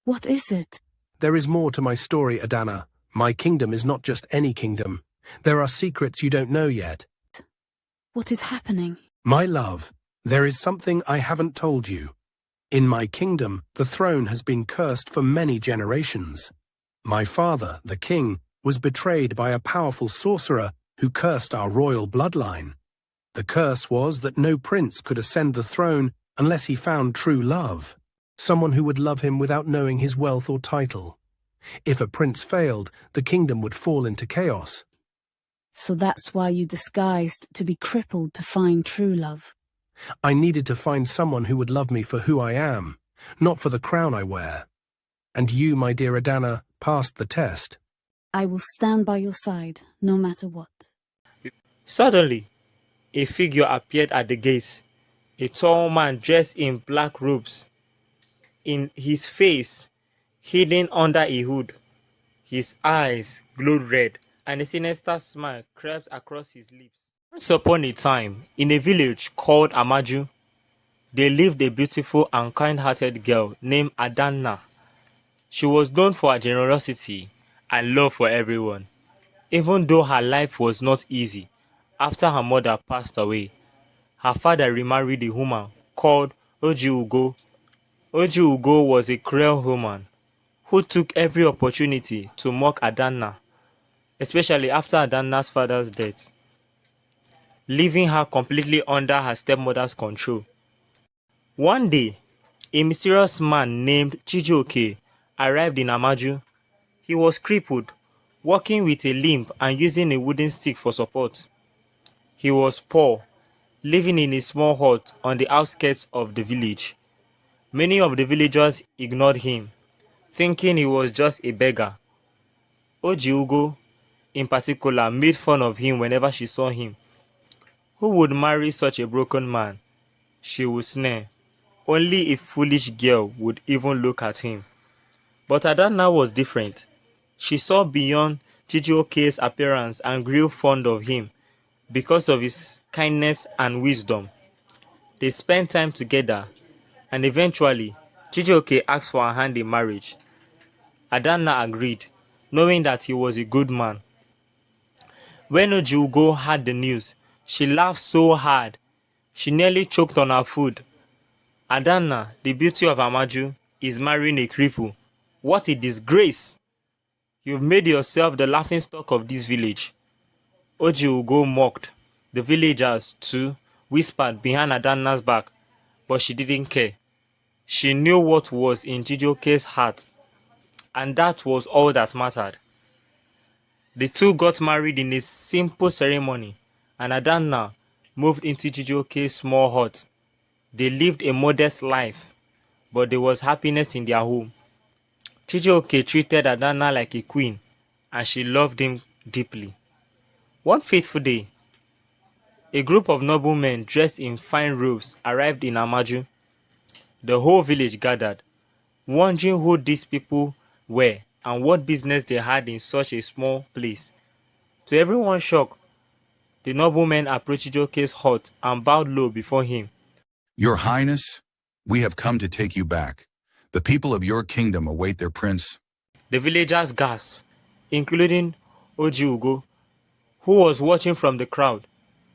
What is it? There is more to my story, Adana. My kingdom is not just any kingdom. There are secrets you don't know yet. What is happening? My love, there is something I haven't told you. In my kingdom, the throne has been cursed for many generations. My father, the king, was betrayed by a powerful sorcerer who cursed our royal bloodline. The curse was that no prince could ascend the throne unless he found true love, someone who would love him without knowing his wealth or title. If a prince failed, the kingdom would fall into chaos. So that's why you disguised to be crippled to find true love. I needed to find someone who would love me for who I am, not for the crown I wear. And you, my dear Adana, passed the test. I will stand by your side, no matter what. Suddenly, a figure appeared at the gates, a tall man dressed in black robes. In his face, hidden under a hood, his eyes glowed red, and a sinister smile crept across his lips. Once upon a time, in a village called Amaju, there lived a beautiful and kind-hearted girl named Adana. She was known for her generosity and love for everyone. Even though her life was not easy, after her mother passed away, her father remarried a woman called Ugo. Ugo was a cruel woman who took every opportunity to mock Adana, especially after Adana's father's death, leaving her completely under her stepmother's control. One day, a mysterious man named Chijioke arrived in Amaju. He was crippled, walking with a limp and using a wooden stick for support. He was poor, living in a small hut on the outskirts of the village. Many of the villagers ignored him, thinking he was just a beggar. Ugo, in particular, made fun of him whenever she saw him. Who would marry such a broken man? She would sneer. Only a foolish girl would even look at him. But Adana was different. She saw beyond Chijioke's appearance and grew fond of him because of his kindness and wisdom. They spent time together, and eventually, Chijioke asked for her hand in marriage. Adana agreed, knowing that he was a good man. When Ugo heard the news, she laughed so hard, she nearly choked on her food. Adana, the beauty of Amaju, is marrying a cripple. What a disgrace! You've made yourself the laughingstock of this village. Ugo mocked. The villagers, too, whispered behind Adana's back, but she didn't care. She knew what was in Chijioke's heart, and that was all that mattered. The two got married in a simple ceremony, and Adana moved into Chijioke's small hut. They lived a modest life, but there was happiness in their home. Chijioke treated Adana like a queen, and she loved him deeply. One fateful day, a group of noblemen dressed in fine robes arrived in Amaju. The whole village gathered, wondering who these people were and what business they had in such a small place. To everyone's shock, the noblemen approached Chijioke's hut and bowed low before him. Your Highness, we have come to take you back. The people of your kingdom await their prince. The villagers gasped, including Ugo, who was watching from the crowd.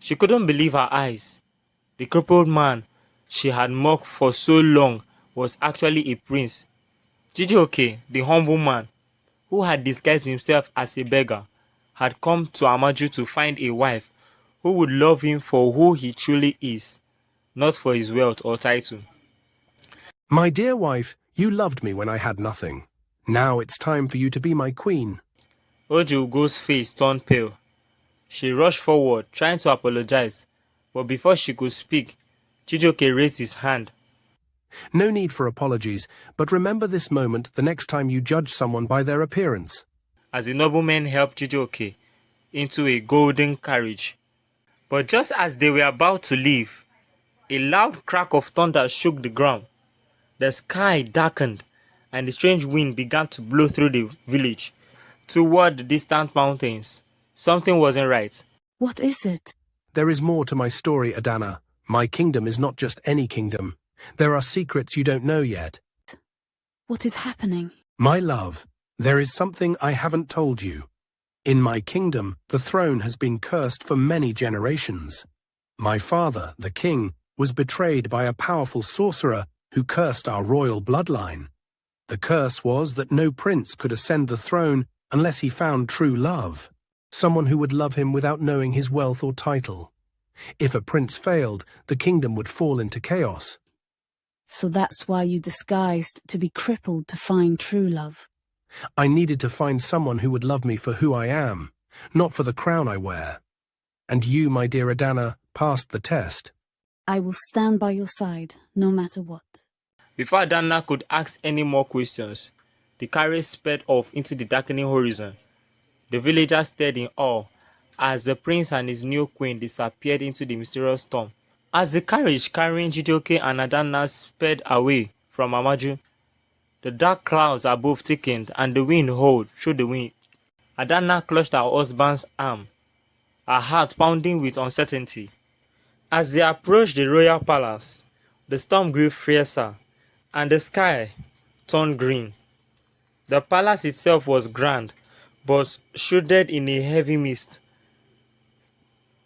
She couldn't believe her eyes. The crippled man she had mocked for so long was actually a prince. Chijioke, the humble man, who had disguised himself as a beggar, had come to Amaju to find a wife who would love him for who he truly is, not for his wealth or title. My dear wife, you loved me when I had nothing. Now it's time for you to be my queen. Ugo's face turned pale. She rushed forward, trying to apologize, but before she could speak, Chijioke raised his hand. No need for apologies, but remember this moment the next time you judge someone by their appearance. As the noblemen helped Chijioke into a golden carriage. But just as they were about to leave, a loud crack of thunder shook the ground. The sky darkened, and the strange wind began to blow through the village, toward the distant mountains. Something wasn't right. What is it? There is more to my story, Adana. My kingdom is not just any kingdom. There are secrets you don't know yet. What is happening? My love, there is something I haven't told you. In my kingdom, the throne has been cursed for many generations. My father, the king, was betrayed by a powerful sorcerer who cursed our royal bloodline. The curse was that no prince could ascend the throne unless he found true love, someone who would love him without knowing his wealth or title. If a prince failed, the kingdom would fall into chaos. So that's why you disguised to be crippled to find true love. I needed to find someone who would love me for who I am, not for the crown I wear. And you, my dear Adana, passed the test. I will stand by your side, no matter what. Before Adana could ask any more questions, the carriage sped off into the darkening horizon. The villagers stared in awe as the prince and his new queen disappeared into the mysterious storm. As the carriage carrying Chijioke and Adana sped away from Amaju, the dark clouds above thickened and the wind howled through the wind. Adana clutched her husband's arm, her heart pounding with uncertainty. As they approached the royal palace, the storm grew fiercer and the sky turned green. The palace itself was grand, but shrouded in a heavy mist,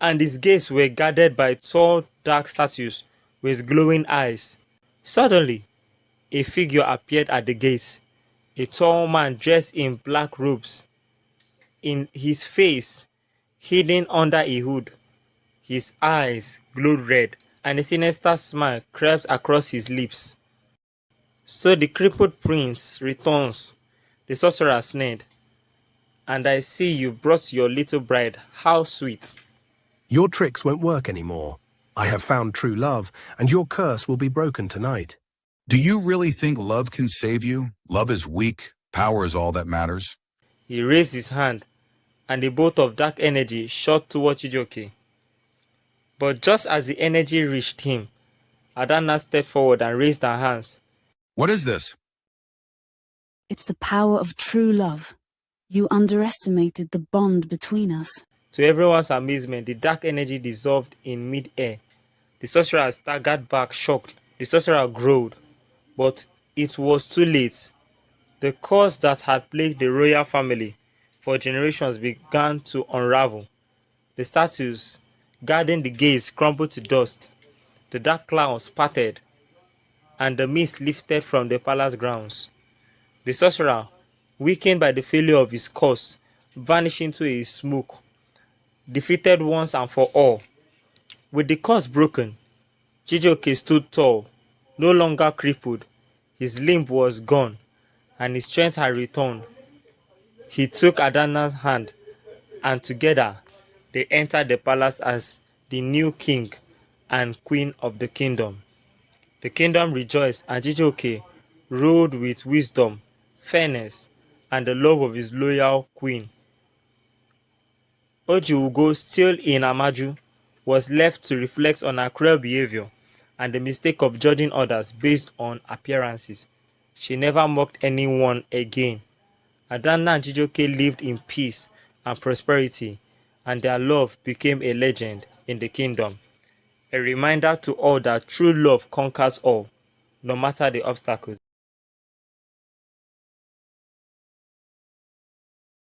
and its gates were guarded by tall, dark statues with glowing eyes. Suddenly, a figure appeared at the gates, a tall man dressed in black robes. In his face, hidden under a hood, his eyes glowed red, and a sinister smile crept across his lips. So the crippled prince returns, the sorcerer sneered. And I see you brought your little bride. How sweet. Your tricks won't work anymore. I have found true love, and your curse will be broken tonight. Do you really think love can save you? Love is weak. Power is all that matters. He raised his hand, and a bolt of dark energy shot toward Chijioke. But just as the energy reached him, Adana stepped forward and raised her hands. What is this? It's the power of true love. You underestimated the bond between us. To everyone's amazement, the dark energy dissolved in mid-air. The sorcerer staggered back, shocked. The sorcerer growled, but it was too late. The curse that had plagued the royal family for generations began to unravel. The statues guarding the gates crumbled to dust. The dark clouds parted, and the mist lifted from the palace grounds. The sorcerer, weakened by the failure of his curse, vanished into a smoke, defeated once and for all. With the curse broken, Chijioke stood tall, no longer crippled. His limb was gone, and his strength had returned. He took Adana's hand, and together they entered the palace as the new king and queen of the kingdom. The kingdom rejoiced, and Chijioke ruled with wisdom, fairness, and the love of his loyal queen. Ojiugo, still in Amaju, was left to reflect on her cruel behavior and the mistake of judging others based on appearances. She never mocked anyone again. Adana and Chijioke lived in peace and prosperity, and their love became a legend in the kingdom. A reminder to all that true love conquers all, no matter the obstacles.